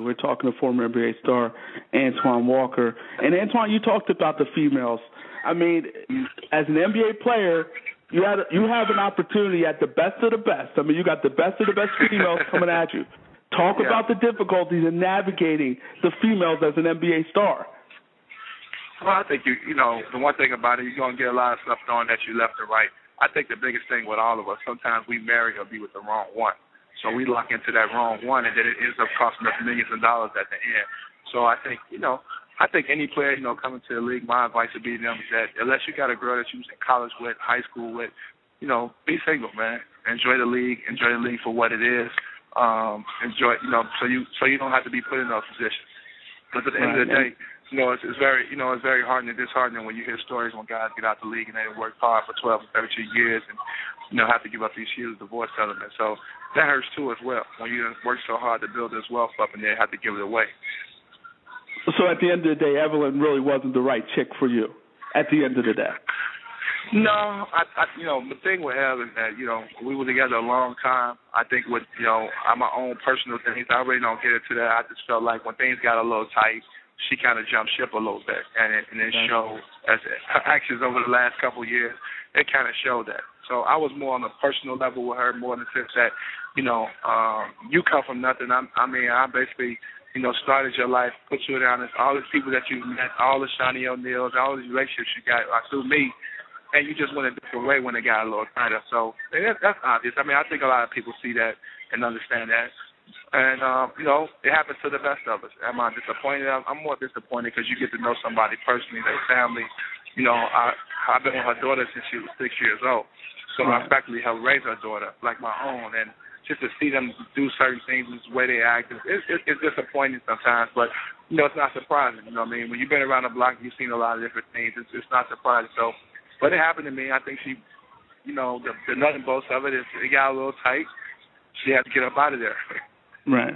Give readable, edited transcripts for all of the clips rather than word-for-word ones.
We're talking to former NBA star Antoine Walker. And, Antoine, you talked about the females. I mean, as an NBA player, you have an opportunity at the best of the best. I mean, you got the best of the best females coming at you. Talk about the difficulties in navigating the females as an NBA star. Well, I think, the one thing about it, you're going to get a lot of stuff thrown at you left and right. I think the biggest thing with all of us, sometimes we marry or be with the wrong one. So we lock into that wrong one, and then it ends up costing us millions of dollars at the end. So I think, any player, coming to the league, my advice would be to them is that unless you got a girl that you was in college with, high school with, be single, man. Enjoy the league for what it is. Enjoy, so you don't have to be put in those positions. But at the end of the day, it's very, it's very heartening and disheartening when you hear stories when guys get out the league and they work hard for 12 or 13 years and, have to give up these huge divorce settlements. So that hurts too as well when you work so hard to build this wealth up and then have to give it away. So at the end of the day, Evelyn really wasn't the right chick for you at the end of the day. No, the thing with Evelyn is that, we were together a long time. I think with, my own personal things, I really don't get into that. I just felt like when things got a little tight, she kind of jumped ship a little bit, and it showed as her actions over the last couple of years. It kind of showed that. So I was more on a personal level with her, more in the sense that, you come from nothing. I basically, started your life, put you down as all these people that you met, all the Shawnee O'Neals, all these relationships you got through me, and you just went a different way when it got a little tighter. So that's obvious. I think a lot of people see that and understand that. And, it happens to the best of us. Am I disappointed? I'm more disappointed because you get to know somebody personally, their family. I've been with her daughter since she was 6 years old. So I practically helped raise her daughter like my own. And just to see them do certain things the way they act, it's disappointing sometimes. But, it's not surprising. You know what I mean? When you've been around the block, you've seen a lot of different things. It's not surprising. So, but it happened to me. I think she, the nut and bolts of it is it got a little tight. She had to get up out of there. Right.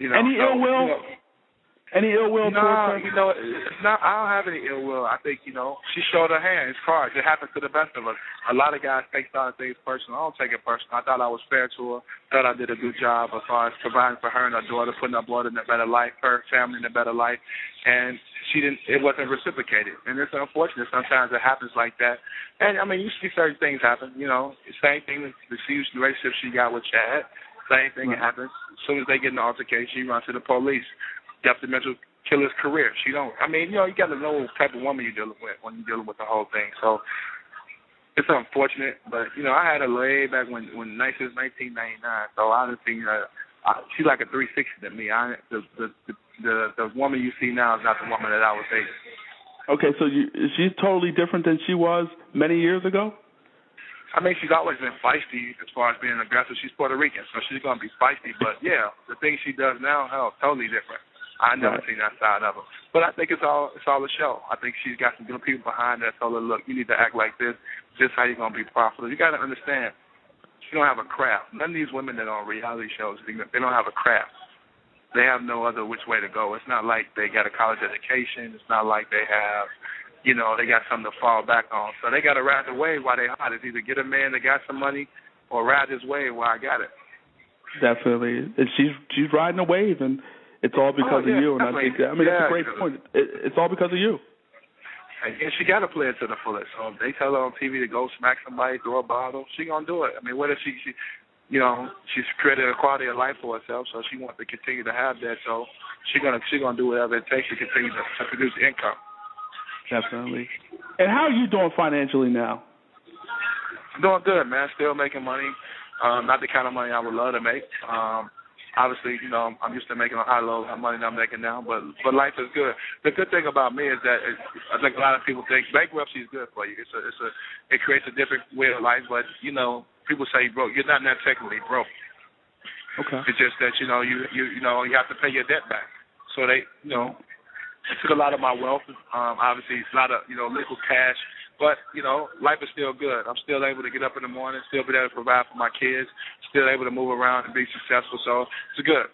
Any ill will? Any ill will? No, it's not. I don't have any ill will. I think, she showed her hand. It's cards. It happens to the best of us. A lot of guys take a lot of things personal. I don't take it personal. I thought I was fair to her. Thought I did a good job as far as providing for her and her daughter, putting her daughter in a better life, her family in a better life. And it wasn't reciprocated. And it's unfortunate. Sometimes it happens like that. And, you see certain things happen. Same thing with the huge relationship she got with Chad. Same thing happens. As soon as they get in an altercation, she runs to the police. Detrimental kill his career. She don't. You got to know what type of woman you're dealing with when you're dealing with the whole thing. So it's unfortunate, but I had her way back when since 1999. So I done seen her. She's like a 360 to me. The woman you see now is not the woman that I was dating. Okay, so she's totally different than she was many years ago? She's always been feisty as far as being aggressive. She's Puerto Rican, so she's going to be feisty. But, yeah, the things she does now, totally different. I never seen that side of her. But I think it's all a show. I think she's got some good people behind her that told her, look, you need to act like this. This is how you're going to be profitable. You got to understand, she don't have a craft. None of these women that are on reality shows, they don't have a craft. They have no other which way to go. It's not like they got a college education. It's not like they have, they got something to fall back on. So they got to ride the wave while they hot. It's either get a man that got some money or ride this wave while I got it. Definitely. She's riding a wave, and it's all because of you. And definitely. I think, that's a great point. It's all because of you. And she got to play it to the fullest. So if they tell her on TV to go smack somebody, throw a bottle, she going to do it. What if she's created a quality of life for herself, so she wants to continue to have that. So she's gonna do whatever it takes to continue to produce income. Definitely. And how are you doing financially now? Doing good, man. Still making money. Not the kind of money I would love to make. Obviously, I'm used to making a high level of money that I'm making now, but life is good. The good thing about me is that I think a lot of people think bankruptcy is good for you. It creates a different way of life, but people say broke. You're not technically broke. Okay. It's just that you have to pay your debt back. So they it took a lot of my wealth. Obviously, it's a lot of liquid cash. But, life is still good. I'm still able to get up in the morning, still be able to provide for my kids, still able to move around and be successful. So it's good.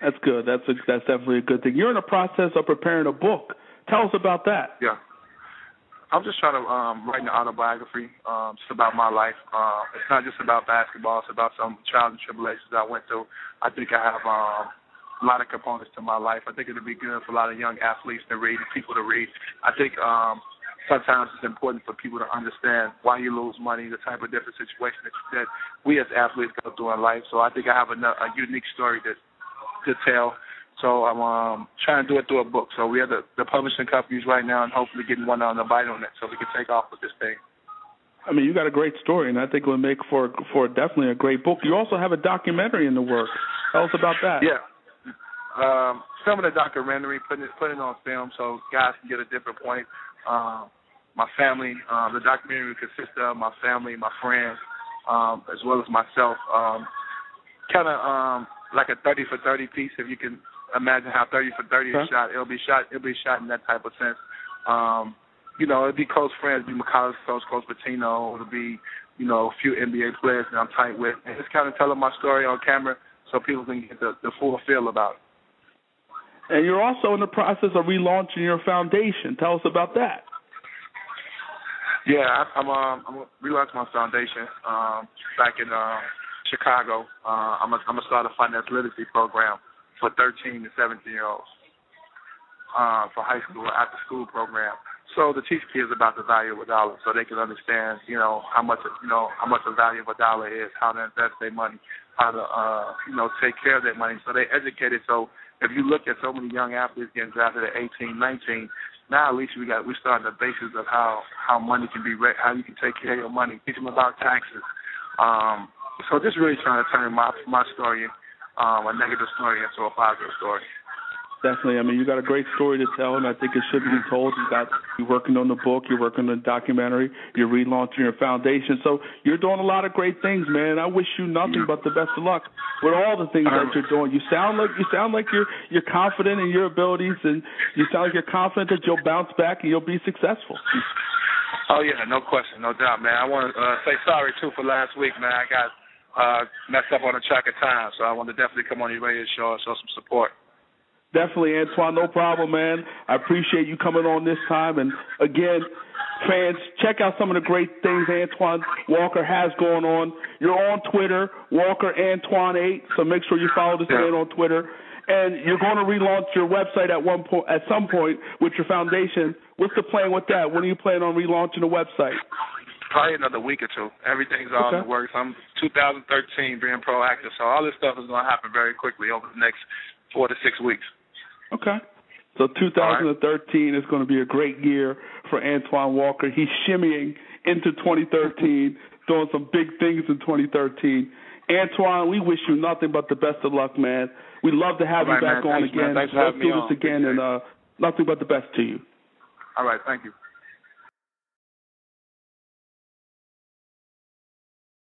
That's good. That's definitely a good thing. You're in the process of preparing a book. Tell us about that. Yeah. I'm just trying to write an autobiography just about my life. It's not just about basketball. It's about some trials and tribulations I went through. I think I have lot of components to my life. I think it'll be good for a lot of young athletes to read and people to read. I think sometimes it's important for people to understand why you lose money, the type of different situations that we as athletes go through in life. So I think I have a unique story to tell. So I'm trying to do it through a book. So we have the publishing companies right now and hopefully getting one on the bite on it so we can take off with this thing. I mean, you got a great story, and I think it will make for definitely a great book. You also have a documentary in the works. Tell us about that. Yeah. Some of the documentary, putting it on film so guys can get a different point. My family, the documentary consists of my family, my friends, as well as myself. Kind of like a 30 for 30 piece, if you can imagine how 30 for 30 is shot. It'll be shot in that type of sense. It'd be close friends, it'd be McCullough, Coach Patino, it'll be, a few NBA players that I'm tight with. And just kind of telling my story on camera so people can get the full feel about it. And you're also in the process of relaunching your foundation. Tell us about that. Yeah, I'm relaunching my foundation back in Chicago. I'm gonna start a finance literacy program for 13 to 17-year-olds for high school, after school program. So to teach kids about the value of a dollar, so they can understand, how much the value of a dollar is, how to invest their money, how to, take care of their money. So they educated. So if you look at so many young athletes getting drafted at 18, 19, now at least we're starting the basis of how money can be, how you can take care of your money, teach them about taxes. So just really trying to turn my story, a negative story, into a positive story. Definitely. I mean, you got a great story to tell, and I think it should be told. You're working on the book. You're working on the documentary. You're relaunching your foundation. So you're doing a lot of great things, man. I wish you nothing but the best of luck with all the things that you're doing. You sound like you're confident in your abilities, and you sound like you're confident that you'll bounce back and you'll be successful. Oh, yeah, no question, no doubt, man. I want to say sorry, too, for last week, man. I got messed up on the track of time, so I want to definitely come on your radio show and show some support. Definitely, Antoine, no problem, man. I appreciate you coming on this time. And, again, fans, check out some of the great things Antoine Walker has going on. You're on Twitter, WalkerAntoine8, so make sure you follow this man on Twitter. And you're going to relaunch your website at some point with your foundation. What's the plan with that? When are you planning on relaunching the website? Probably another week or two. Everything's all in the works. I'm 2013 being proactive, so all this stuff is going to happen very quickly over the next 4 to 6 weeks. Okay. So 2013 is going to be a great year for Antoine Walker. He's shimmying into 2013, doing some big things in 2013. Antoine, we wish you nothing but the best of luck, man. We'd love to have you back on again. Let's do this again, and nothing but the best to you. All right, thank you.